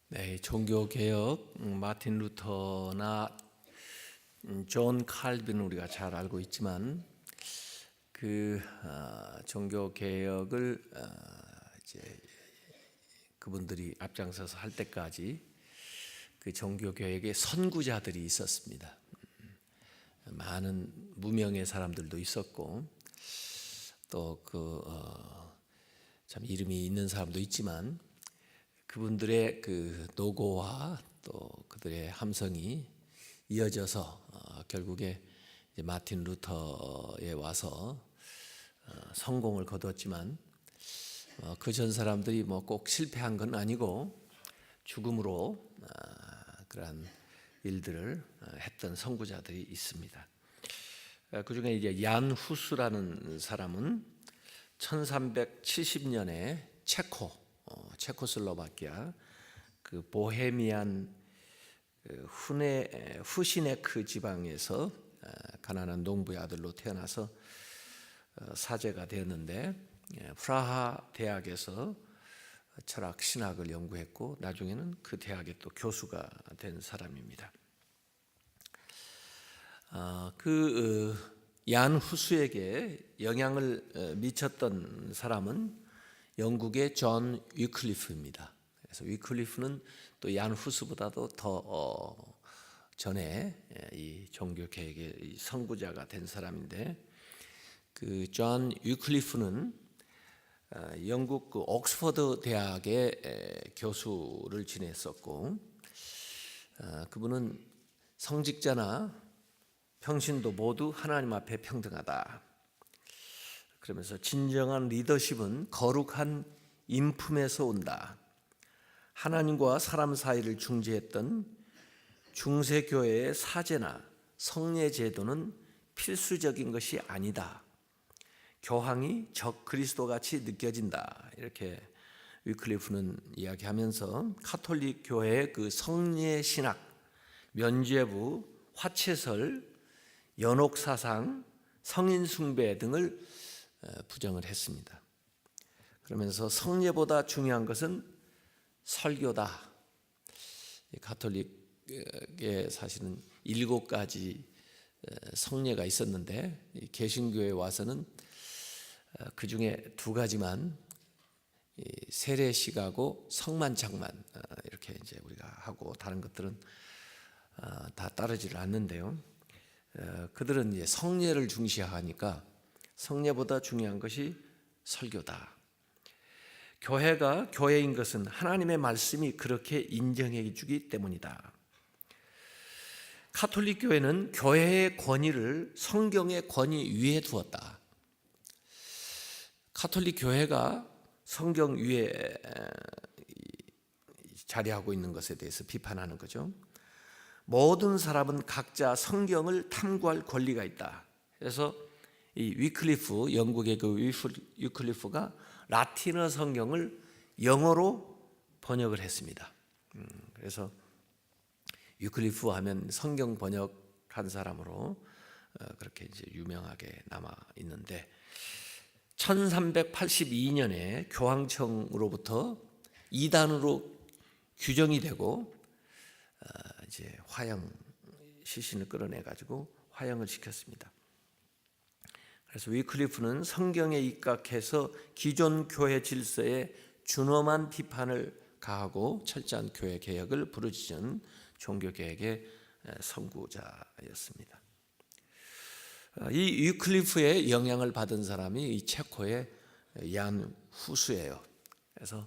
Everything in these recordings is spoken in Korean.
네, 종교 개혁 마틴 루터나 존 칼빈은 우리가 잘 알고 있지만 종교 개혁을 이제 그분들이 앞장서서 할 때까지 그 종교 개혁의 선구자들이 있었습니다. 많은 무명의 사람들도 있었고 또 참 이름이 있는 사람도 있지만 그분들의 그 노고와 또 그들의 함성이 이어져서 결국에 이제 마틴 루터에 와서 성공을 거뒀지만 그 전 사람들이 뭐 꼭 실패한 건 아니고 죽음으로 그러한 일들을 했던 선구자들이 있습니다. 그 중에 이제 얀 후스라는 사람은 1370년에 체코슬로바키아 그 보헤미안 후시네크 지방에서 가난한 농부의 아들로 태어나서 사제가 되었는데 프라하 대학에서 철학 신학을 연구했고 나중에는 그 대학의 또 교수가 된 사람입니다. 얀 후스에게 영향을 미쳤던 사람은 영국의 존 위클리프입니다. 그래서 위클리프는 또 얀 후스보다도 더 전에 이 종교 개혁의 선구자가 된 사람인데 그 존 위클리프는 영국 그 옥스퍼드 대학의 교수를 지냈었고 그분은 성직자나 평신도 모두 하나님 앞에 평등하다. 그러면서 진정한 리더십은 거룩한 인품에서 온다. 하나님과 사람 사이를 중재했던 중세교회의 사제나 성례 제도는 필수적인 것이 아니다. 교황이 적 그리스도같이 느껴진다. 이렇게 위클리프는 이야기하면서 카톨릭 교회의 그 성례 신학, 면죄부, 화채설, 연옥 사상, 성인 숭배 등을 부정을 했습니다. 그러면서 성례보다 중요한 것은 설교다. 가톨릭에 사실은 7가지 성례가 있었는데 개신교에 와서는 그 중에 2가지만 세례식하고 성만찬만 이렇게 이제 우리가 하고 다른 것들은 다 따르지를 않는데요. 그들은 이제 성례를 중시하니까 성례보다 중요한 것이 설교다. 교회가 교회인 것은 하나님의 말씀이 그렇게 인정해 주기 때문이다. 카톨릭 교회는 교회의 권위를 성경의 권위 위에 두었다. 카톨릭 교회가 성경 위에 자리하고 있는 것에 대해서 비판하는 거죠. 모든 사람은 각자 성경을 탐구할 권리가 있다. 그래서 이 위클리프, 영국의 그 위클리프가 라틴어 성경을 영어로 번역을 했습니다. 그래서 위클리프 하면 성경 번역한 사람으로 그렇게 이제 유명하게 남아 있는데 1382년에 교황청으로부터 이단으로 규정이 되고 이제 화형 시신을 끌어내 가지고 화형을 시켰습니다. 그래서 위클리프는 성경에 입각해서 기존 교회 질서에 준엄한 비판을 가하고 철저한 교회 개혁을 부르짖은 종교 개혁의 선구자였습니다. 이 위클리프의 영향을 받은 사람이 이 체코의 얀 후스예요. 그래서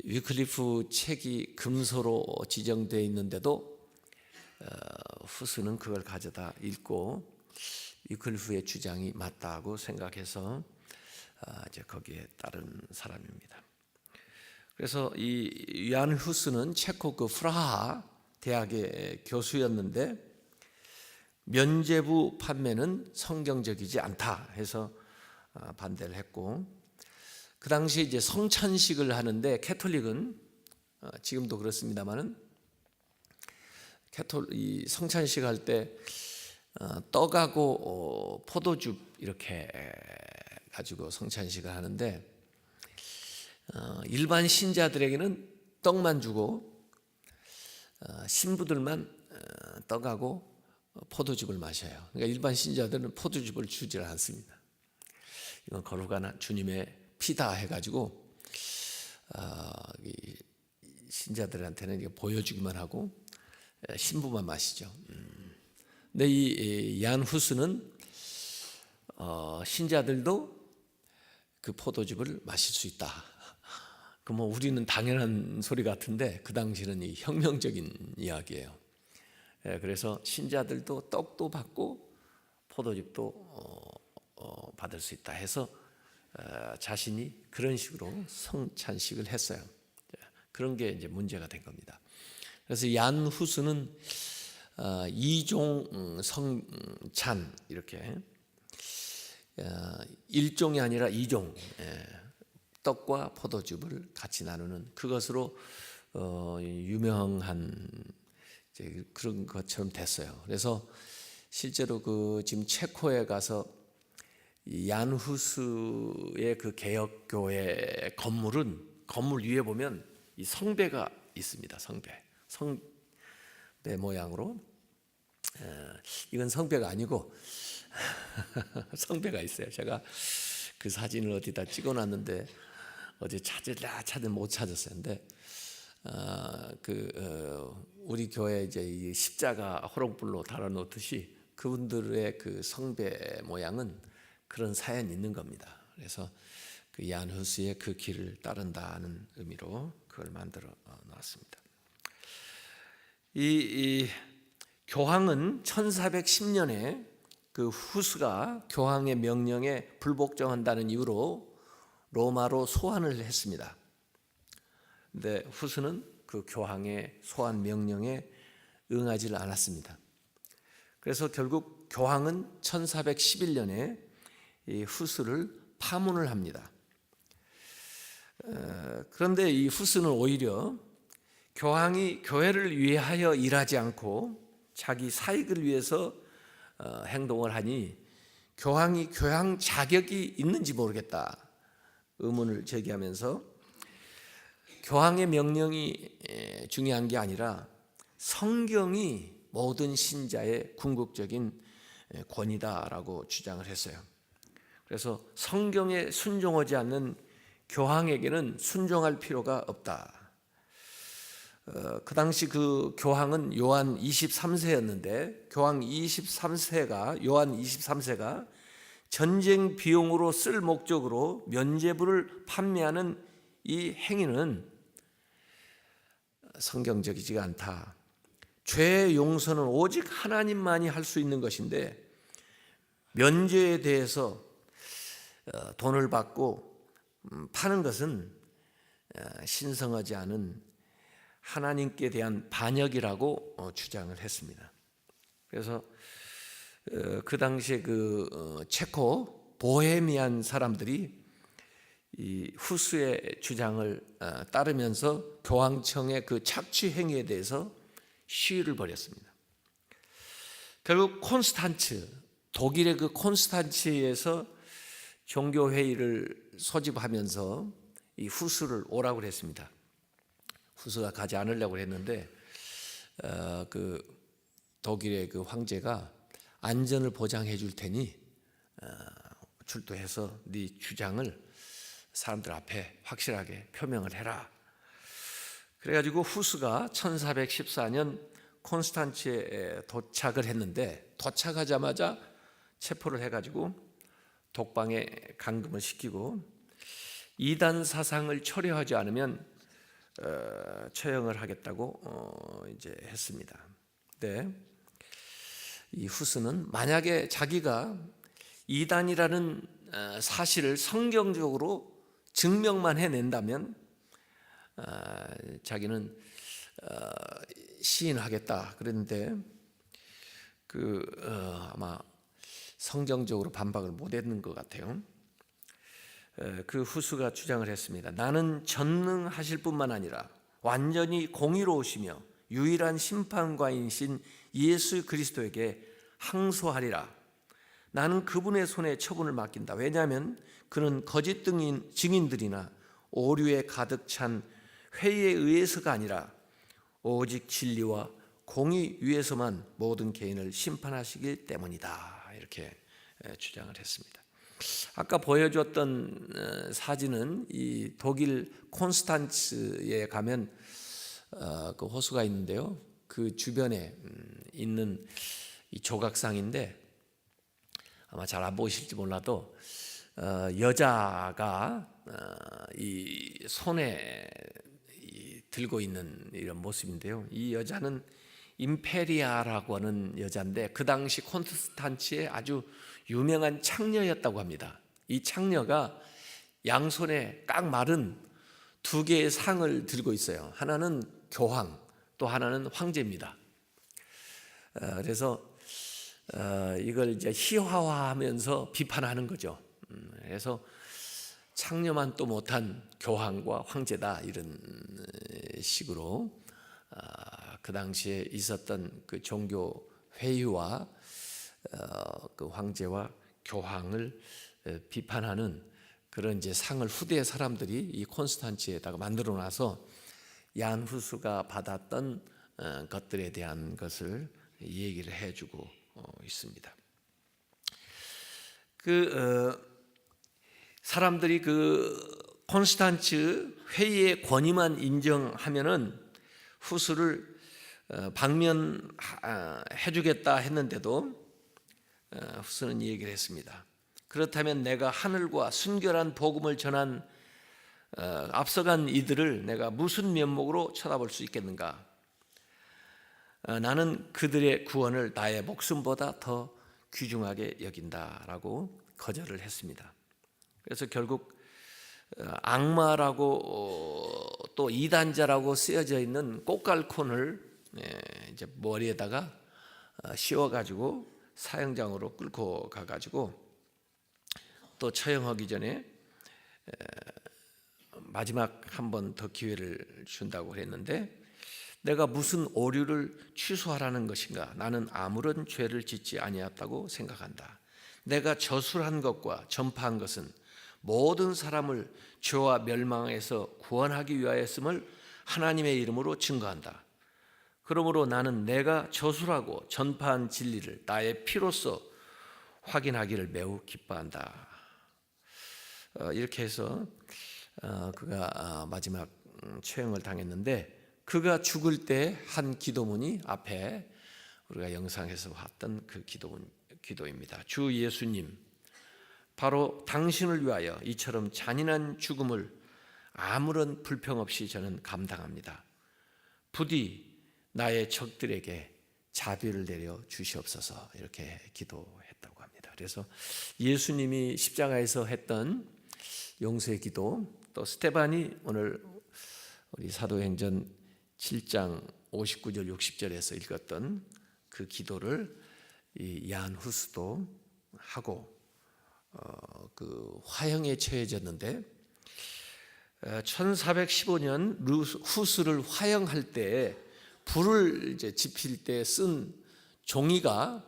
위클리프 책이 금소로 지정되어 있는데도 후스는 그걸 가져다 읽고 위클리프의 주장이 맞다고 생각해서 이제 거기에 따른 사람입니다. 그래서 이 얀 후스는 체코 그 프라하 대학의 교수였는데 면죄부 판매는 성경적이지 않다 해서 반대를 했고 그 당시 이제 성찬식을 하는데 캐톨릭은 지금도 그렇습니다만은 이 성찬식 할 때 떡하고 포도즙 이렇게 가지고 성찬식을 하는데 일반 신자들에게는 떡만 주고 신부들만 떡하고 포도즙을 마셔요. 그러니까 일반 신자들은 포도즙을 주질 않습니다. 이건 거룩한 주님의 피다 해가지고 이 신자들한테는 이거 보여주기만 하고 신부만 마시죠. 근데 이 얀후스는 신자들도 그 포도즙을 마실 수 있다. 그 뭐 우리는 당연한 소리 같은데 그 당시는 이 혁명적인 이야기예요. 그래서 신자들도 떡도 받고 포도즙도 받을 수 있다 해서 자신이 그런 식으로 성찬식을 했어요. 그런 게 이제 문제가 된 겁니다. 그래서 얀후스는 이종 성찬 이렇게 1종이 아니라 2종 떡과 포도즙을 같이 나누는 그것으로 유명한 이제 그런 것처럼 됐어요. 그래서 실제로 그 지금 체코에 가서 이 얀후스의 그 개혁교회 건물 위에 보면 이 성배가 있습니다. 성배 모양으로. 이건 성배가 아니고 성배가 있어요. 제가 그 사진을 어디다 찍어놨는데 어제 찾을 못 찾았어요. 근데 우리 교회 이제 이 십자가 호롱불로 달아놓듯이 그분들의 그 성배 모양은 그런 사연이 있는 겁니다. 그래서 그 얀후스의 그 길을 따른다는 의미로 그걸 만들어 놨습니다. 이 교황은 1410년에 그 후스가 교황의 명령에 불복종한다는 이유로 로마로 소환을 했습니다. 근데 후스는 그 교황의 소환 명령에 응하지 않았습니다. 그래서 결국 교황은 1411년에 이 후스를 파문을 합니다. 그런데 이 후스는 오히려 교황이 교회를 위하여 일하지 않고 자기 사익을 위해서 행동을 하니 교황이 교황 자격이 있는지 모르겠다 의문을 제기하면서 교황의 명령이 중요한 게 아니라 성경이 모든 신자의 궁극적인 권위다라고 주장을 했어요. 그래서 성경에 순종하지 않는 교황에게는 순종할 필요가 없다. 그 당시 그 교황은 요한 23세였는데 요한 23세가 전쟁 비용으로 쓸 목적으로 면죄부를 판매하는 이 행위는 성경적이지가 않다. 죄의 용서는 오직 하나님만이 할 수 있는 것인데 면죄에 대해서 돈을 받고 파는 것은 신성하지 않은 하나님께 대한 반역이라고 주장을 했습니다. 그래서 그 당시에 그 체코 보헤미안 사람들이 이 후스의 주장을 따르면서 교황청의 그 착취 행위에 대해서 시위를 벌였습니다. 결국 독일의 그 콘스탄츠에서 종교 회의를 소집하면서 이 후스를 오라고 했습니다. 후스가 가지 않으려고 했는데 그 독일의 그 황제가 안전을 보장해 줄 테니 출두해서 네 주장을 사람들 앞에 확실하게 표명을 해라. 그래가지고 후스가 1414년 콘스탄츠에 도착을 했는데 도착하자마자 체포를 해가지고 독방에 감금을 시키고 이단 사상을 철회하지 않으면 처형을 하겠다고 이제 했습니다. 근데 이 후스는 만약에 자기가 이단이라는 사실을 성경적으로 증명만 해낸다면 자기는 시인하겠다 그랬는데 아마 성경적으로 반박을 못했는 것 같아요. 그 후스가 주장을 했습니다. 나는 전능하실 뿐만 아니라 완전히 공의로우시며 유일한 심판관이신 예수 그리스도에게 항소하리라. 나는 그분의 손에 처분을 맡긴다. 왜냐하면 그는 거짓 증인들이나 오류에 가득 찬 회의에 의해서가 아니라 오직 진리와 공의 위에서만 모든 개인을 심판하시기 때문이다. 이렇게 주장을 했습니다. 아까 보여줬던 사진은 이 독일 콘스탄츠에 가면 그 호수가 있는데요. 그 주변에 있는 이 조각상인데 아마 잘 안 보이실지 몰라도 여자가 이 손에 들고 있는 이런 모습인데요. 이 여자는 임페리아라고 하는 여자인데 그 당시 콘스탄츠의 아주 유명한 창녀였다고 합니다. 이 창녀가 양손에 깍 마른 두 개의 상을 들고 있어요. 하나는 교황, 또 하나는 황제입니다. 그래서 이걸 이제 희화화하면서 비판하는 거죠. 그래서 창녀만 또 못한 교황과 황제다, 이런 식으로 그 당시에 있었던 그 종교 회의와 그 황제와 교황을 비판하는 그런 이제 상을 후대 사람들이 이 콘스탄츠에다가 만들어 놔서 얀 후스가 받았던 것들에 대한 것을 얘기를 해주고 있습니다. 사람들이 그 콘스탄츠 회의의 권위만 인정하면은 후스를 방면해주겠다 했는데도 후스는 이 얘기를 했습니다. 그렇다면 내가 하늘과 순결한 복음을 전한 앞서간 이들을 내가 무슨 면목으로 쳐다볼 수 있겠는가? 나는 그들의 구원을 나의 목숨보다 더 귀중하게 여긴다라고 거절을 했습니다. 그래서 결국 악마라고 또 이단자라고 쓰여져 있는 꽃갈콘을 이제 머리에다가 씌워가지고 사형장으로 끌고 가가지고 또 처형하기 전에 마지막 한 번 더 기회를 준다고 했는데 내가 무슨 오류를 취소하라는 것인가? 나는 아무런 죄를 짓지 아니었다고 생각한다. 내가 저술한 것과 전파한 것은 모든 사람을 죄와 멸망에서 구원하기 위하였음을 하나님의 이름으로 증거한다. 그러므로 나는 내가 저술하고 전파한 진리를 나의 피로써 확인하기를 매우 기뻐한다. 이렇게 해서 그가 마지막 처형을 당했는데 그가 죽을 때 한 기도문이 앞에 우리가 영상에서 봤던 그 기도입니다. 주 예수님, 바로 당신을 위하여 이처럼 잔인한 죽음을 아무런 불평 없이 저는 감당합니다. 부디 나의 적들에게 자비를 내려 주시옵소서. 이렇게 기도했다고 합니다. 그래서 예수님이 십자가에서 했던 용서의 기도, 또 스테반이 오늘 우리 사도행전 7장 59절 60절에서 읽었던 그 기도를 이 얀 후스도 하고 그 화형에 처해졌는데 1415년 후스를 화형할 때 불을 이제 지필 때 쓴 종이가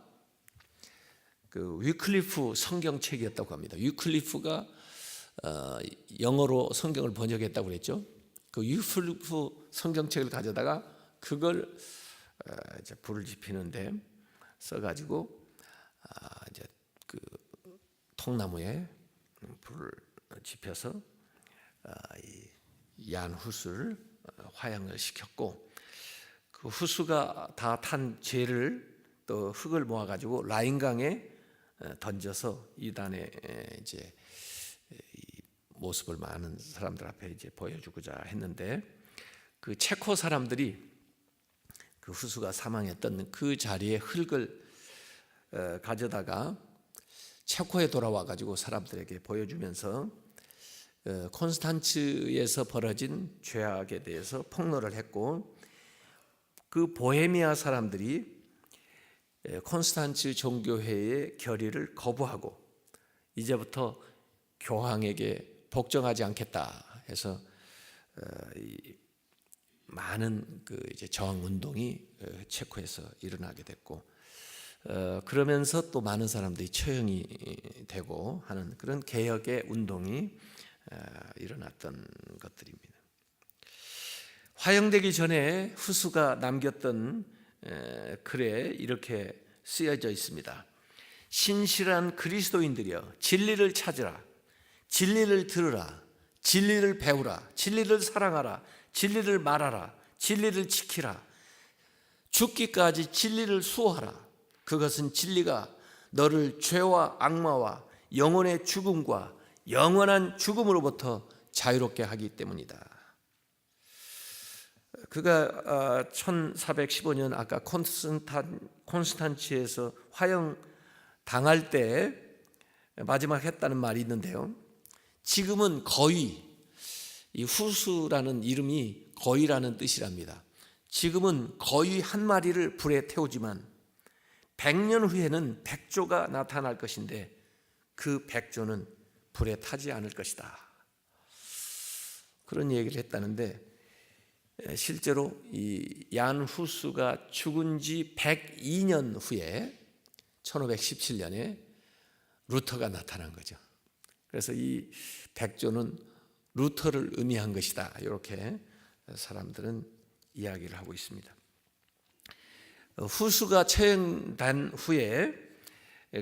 그 위클리프 성경책이었다고 합니다. 위클리프가 영어로 성경을 번역했다고 그랬죠. 그 위클리프 성경책을 가져다가 그걸 이제 불을 지피는데 써가지고 이제 그 통나무에 불을 지펴서 이 얀 후스를 화형을 시켰고 그 후스가 다 탄 죄를 또 흙을 모아가지고 라인강에 던져서 이단에 이제 이 모습을 많은 사람들 앞에 이제 보여주고자 했는데 그 체코 사람들이 그 후스가 사망했던 그 자리에 흙을 가져다가 체코에 돌아와 가지고 사람들에게 보여주면서 콘스탄츠에서 벌어진 죄악에 대해서 폭로를 했고 그 보헤미아 사람들이 콘스탄츠 종교회의 결의를 거부하고 이제부터 교황에게 복종하지 않겠다 해서 많은 그 이제 저항 운동이 체코에서 일어나게 됐고 그러면서 또 많은 사람들이 처형이 되고 하는 그런 개혁의 운동이 일어났던 것들입니다. 화형되기 전에 후수가 남겼던 글에 이렇게 쓰여져 있습니다. 신실한 그리스도인들이여 진리를 찾으라, 진리를 들으라, 진리를 배우라, 진리를 사랑하라, 진리를 말하라, 진리를 지키라, 죽기까지 진리를 수호하라. 그것은 진리가 너를 죄와 악마와 영혼의 죽음과 영원한 죽음으로부터 자유롭게 하기 때문이다. 그가 1415년 아까 콘스탄치에서 화형 당할 때 마지막 했다는 말이 있는데요, 지금은 거의, 이 후수라는 이름이 거의라는 뜻이랍니다. 지금은 거의 한 마리를 불에 태우지만 100년 후에는 백조가 나타날 것인데 그 백조는 불에 타지 않을 것이다. 그런 얘기를 했다는데, 실제로 이 얀 후스가 죽은 지 102년 후에 1517년에 루터가 나타난 거죠. 그래서 이 백조는 루터를 의미한 것이다, 이렇게 사람들은 이야기를 하고 있습니다. 후스가 처형된 후에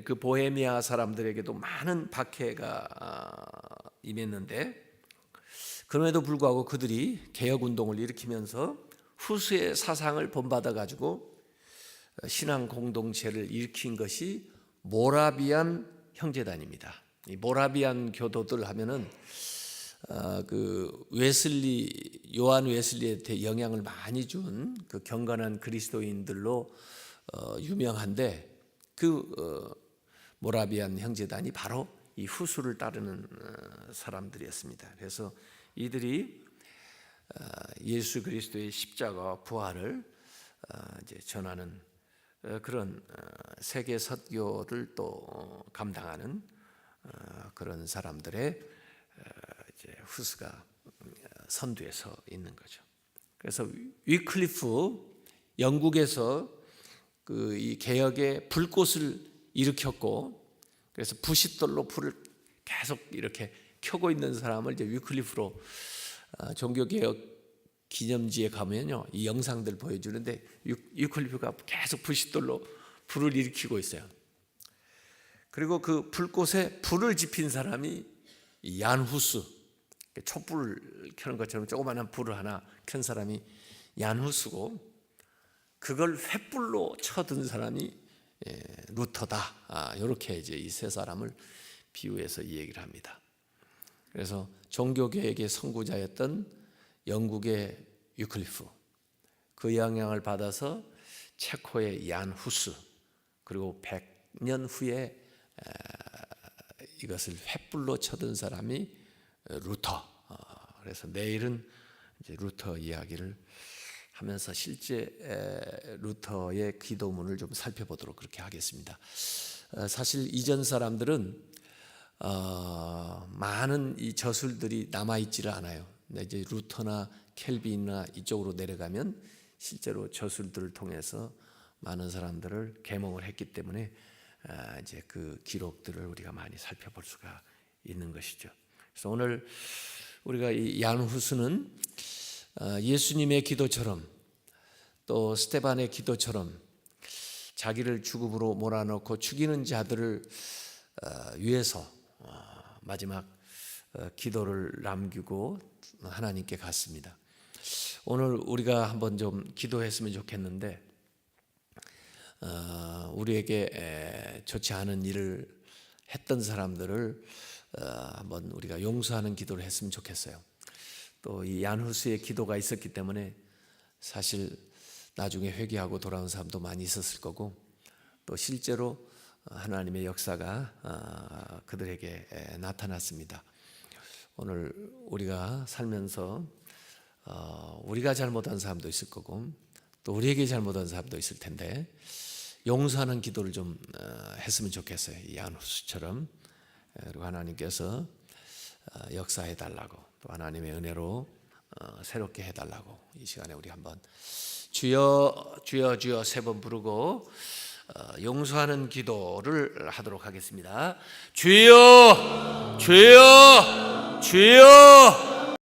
그 보헤미아 사람들에게도 많은 박해가 임했는데, 그럼에도 불구하고 그들이 개혁운동을 일으키면서 후스의 사상을 본받아 가지고 신앙 공동체를 일으킨 것이 모라비안 형제단입니다. 이 모라비안 교도들 하면은 그 요한 웨슬리한테 영향을 많이 준 그 경건한 그리스도인들로 유명한데, 그 모라비안 형제단이 바로 이 후수를 따르는 사람들이었습니다. 그래서 이들이 예수 그리스도의 십자가와 부활을 이제 전하는 그런 세계 선교를 또 감당하는 그런 사람들의 이제 후스가 선두에서 있는 거죠. 그래서 위클리프 영국에서 그 이 개혁의 불꽃을 일으켰고, 그래서 부싯돌로 불을 계속 이렇게 켜고 있는 사람을 이제 위클리프로 종교개혁 기념지에 가면요, 이 영상들 보여주는데 위클리프가 계속 부싯돌로 불을 일으키고 있어요. 그리고 그 불꽃에 불을 지핀 사람이 얀 후스, 촛불을 켜는 것처럼 조그마한 불을 하나 켠 사람이 얀 후스고, 그걸 횃불로 쳐든 사람이 루터다. 이렇게 이제 이 세 사람을 비유해서 이 얘기를 합니다. 그래서 종교개혁의 선구자였던 영국의 위클리프, 그 영향을 받아서 체코의 얀 후스, 그리고 100년 후에 이것을 횃불로 쳐든 사람이 루터. 그래서 내일은 이제 루터 이야기를 하면서 실제 루터의 기도문을 좀 살펴보도록 그렇게 하겠습니다. 사실 이전 사람들은 많은 이 저술들이 남아있지를 않아요. 이제 루터나 켈빈이나 이쪽으로 내려가면 실제로 저술들을 통해서 많은 사람들을 계몽을 했기 때문에 이제 그 기록들을 우리가 많이 살펴볼 수가 있는 것이죠. 그래서 오늘 우리가 이 얀 후스는 예수님의 기도처럼 또 스테반의 기도처럼 자기를 죽음으로 몰아넣고 죽이는 자들을 위해서 마지막 기도를 남기고 하나님께 갔습니다. 오늘 우리가 한번 좀 기도했으면 좋겠는데, 우리에게 좋지 않은 일을 했던 사람들을 한번 우리가 용서하는 기도를 했으면 좋겠어요. 또 이 얀 후스의 기도가 있었기 때문에 사실 나중에 회개하고 돌아온 사람도 많이 있었을 거고, 또 실제로 하나님의 역사가 그들에게 나타났습니다. 오늘 우리가 살면서 우리가 잘못한 사람도 있을 거고, 또 우리에게 잘못한 사람도 있을 텐데 용서하는 기도를 좀 했으면 좋겠어요. 이 얀 후스처럼. 그리고 하나님께서 역사해 달라고, 또 하나님의 은혜로 새롭게 해달라고 이 시간에 우리 한번 주여 주여 주여 세 번 부르고 용서하는 기도를 하도록 하겠습니다. 주여 주여 주여